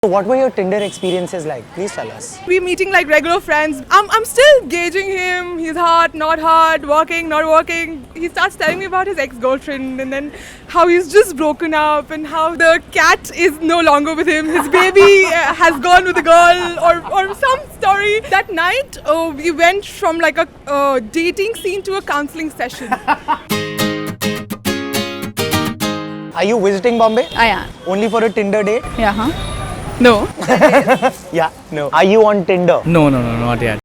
So what were your Tinder experiences like? Please tell us. We're meeting like regular friends. I'm still gauging him. He's hot, not hot, working, not working. He starts telling me about his ex-girlfriend and then how he's just broken up and how the cat is no longer with him. His baby has gone with a girl or some story. That night, we went from like a dating scene to a counseling session. Are you visiting Bombay? I am. Only for a Tinder date? Yeah, huh? No. Yeah, no. Are you on Tinder? No, not yet.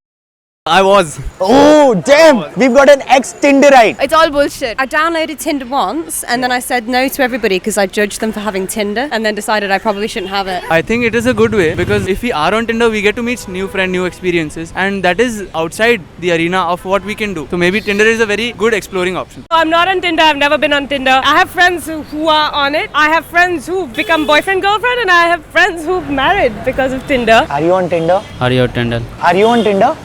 I was. Oh, damn! We've got an ex-Tinderite. It's all bullshit. I downloaded Tinder once and then I said no to everybody because I judged them for having Tinder and then decided I probably shouldn't have it. I think it is a good way because if we are on Tinder, we get to meet new friends, new experiences, and that is outside the arena of what we can do. So maybe Tinder is a very good exploring option. I'm not on Tinder. I've never been on Tinder. I have friends who are on it. I have friends who've become boyfriend, girlfriend, and I have friends who've married because of Tinder. Are you on Tinder? Are you on Tinder? Are you on Tinder?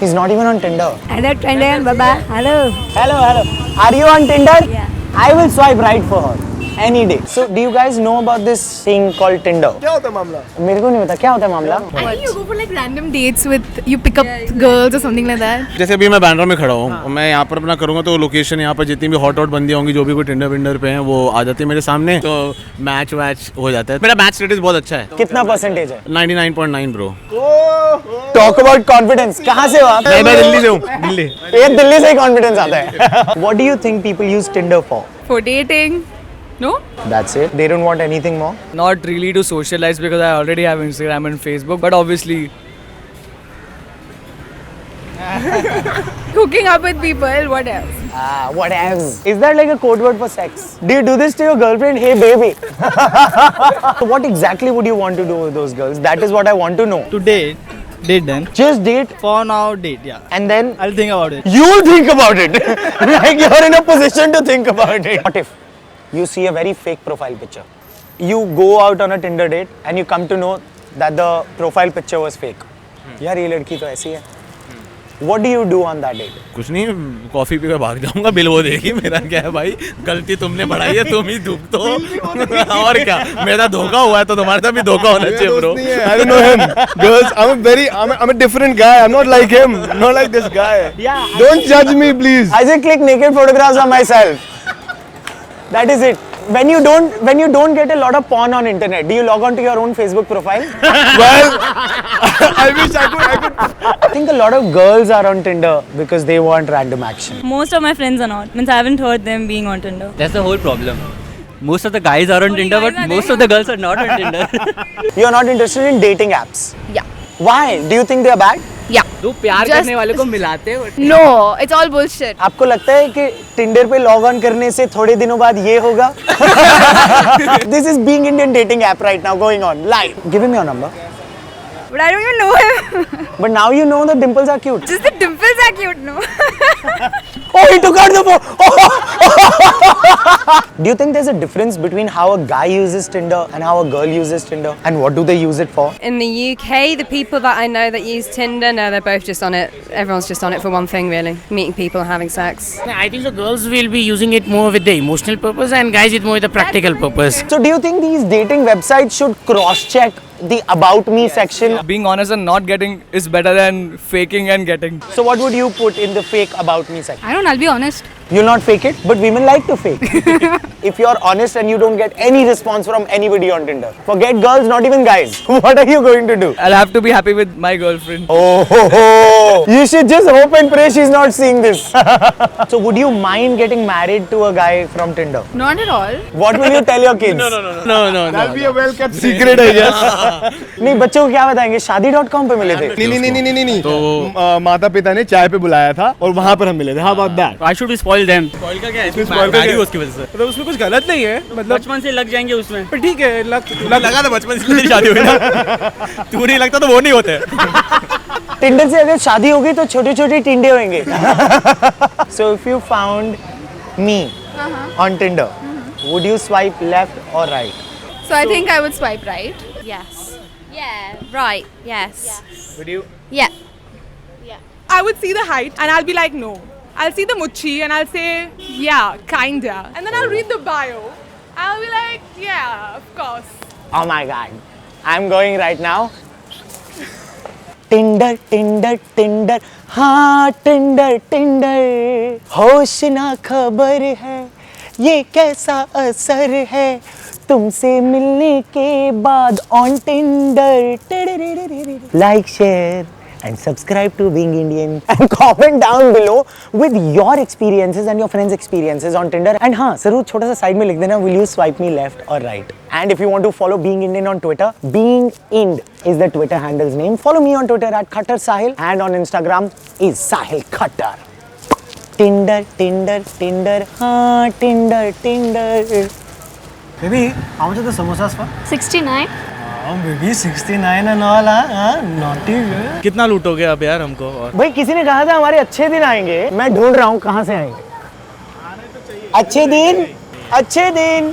He's not even on Tinder. Hello, Tinder, Baba. Hello. Hello. Are you on Tinder? Yeah. I will swipe right for her. Any day. So, do you guys know about this thing called Tinder? क्या होता है मामला? मेरे को नहीं पता क्या होता है मामला? I think you go for like random dates with, you pick up girls or something like that. जैसे अभी मैं बैंड्रा में खड़ा हूँ, मैं यहाँ पर अपना करूँगा तो लोकेशन यहाँ पर जितनी भी हॉट बंदियाँ होंगी जो भी कोई टिंडर विंडर पे हैं वो आ जाती है मेरे सामने तो मैच हो जाता है. मेरा मैच स्टेटस बहुत अच्छा है. कितना परसेंटेज है? 99.9 ब्रो. Talk about confidence. कहाँ से हो आप? मैं दिल्ली से हूँ. दिल्ली. ये दिल्ली से ही confidence आता है. What do you think people use Tinder for? For dating. No? That's it. They don't want anything more. Not really to socialize because I already have Instagram and Facebook, but obviously. Hooking up with people, what else? What else? Is that like a code word for sex? Do you do this to your girlfriend? Hey baby. So what exactly would you want to do with those girls? That is what I want to know. To date them. Just date For now, date, yeah. and then I'll think about it. you'll think about it. Like you're in a position to think about it. What if you see a very fake profile picture? You go out on a Tinder date and you come to know that the profile picture was fake. यार ये लड़की तो ऐसी है. What do you do on that date? कुछ नहीं coffee P के भाग जाऊंगा बिल वो देगी मेरा क्या है भाई गलती तुमने बढ़ाई है तुम ही दुख तो और क्या मेरा धोखा हुआ है तो तुम्हारे साथ भी धोखा होना चाहिए bro. I don't know him. Girls, I'm a different guy. I'm not like him. Not like this guy. Yeah. Don't judge me, please. I just click naked photographs of myself. That is it. When you don't get a lot of porn on internet, do you log on to your own Facebook profile? Well, I wish I could. I think a lot of girls are on Tinder because they want random action. Most of my friends are not. Means I haven't heard them being on Tinder. That's the whole problem. Most of the guys are on Tinder, but most of the girls are not on Tinder. You are not interested in dating apps. Yeah. Why? Do you think they are bad? Yeah. दो प्यार Just- करने वाले को मिलाते हैं. No, it's all bullshit. आपको लगता है कि Tinder पे लॉग ऑन करने से थोड़े दिनों बाद ये होगा? This is being Indian dating app right now going on live. Give him your number. But I don't even know him. But now you know the dimples are cute. Just the dimples are cute, no? Oh, he took out the phone. Do you think there's a difference between how a guy uses Tinder and how a girl uses Tinder? And what do they use it for? In the UK, the people that I know that use Tinder, no, they're both just on it. Everyone's just on it for one thing really, meeting people and having sex. I think the girls will be using it more with the emotional purpose and guys with more with the practical purpose. So do you think these dating websites should cross-check the About Me section? Being honest and not getting is better than faking and getting. So what would you put in the fake About Me section? I don't know, I'll be honest. You'll not fake it, but women like to fake. If you're honest and you don't get any response from anybody on Tinder, forget girls, not even guys. What are you going to do? I'll have to be happy with my girlfriend. Oh, you should just hope and pray she's not seeing this. So would you mind getting married to a guy from Tinder? Not at all. What will you tell your kids? No. That'll be a well-kept secret, I guess. नहीं बच्चों को क्या बताएंगे शादी.com पे मिले थे. नहीं. तो माता पिता ने चाय पे बुलाया था और वहाँ पर हम मिले थे. How about that? I should be spoil them. Spoil का क्या है? spoil उसकी वजह से. मतलब उसमें कुछ गलत नहीं है. मतलब बचपन से लग जाएंगे उसमें. पर ठीक है. लगा था बचपन से तेरी शादी हुई ना तू नहीं लगता तो वो नहीं होते. टिंडर से अगर शादी होगी तो छोटे-छोटे टिंडे होंगे. So if you found me on Tinder, would you swipe left or right? So I think I would swipe right. Yes. Yeah. Right. Yes. Would you? Yeah. I would see the height and I'll be like, no. I'll see the muchi and I'll say, yeah, kinda. And then I'll read the bio. I'll be like, yeah, of course. Oh my God. I'm going right now. Tinder, Tinder, Tinder. हाँ Tinder, Tinder. होश ना खबर है ये कैसा असर है तुमसे मिलने के बाद on Tinder. Like, share and subscribe to Being Indian and comment down below with your experiences and your friends' experiences on Tinder. And हाँ जरूर छोटा सा साइड में लिख देना, will you swipe me left or right? And if you want to follow Being Indian on Twitter, Being Ind is the Twitter handle's name. Follow me on Twitter at Khattar Sahil and on Instagram is Sahil Khattar. Tinder, Tinder, Tinder, हाँ Tinder, Tinder. Baby, how much are the samosas for? 69. Oh, baby, 69 and all, huh? Naughty girl. कितना लूटोगे आप यार हमको? और भाई किसी ने कहा था हमारे अच्छे दिन आएंगे, मैं ढूंढ रहा हूँ कहाँ से आएंगे अच्छे दिन, अच्छे दिन.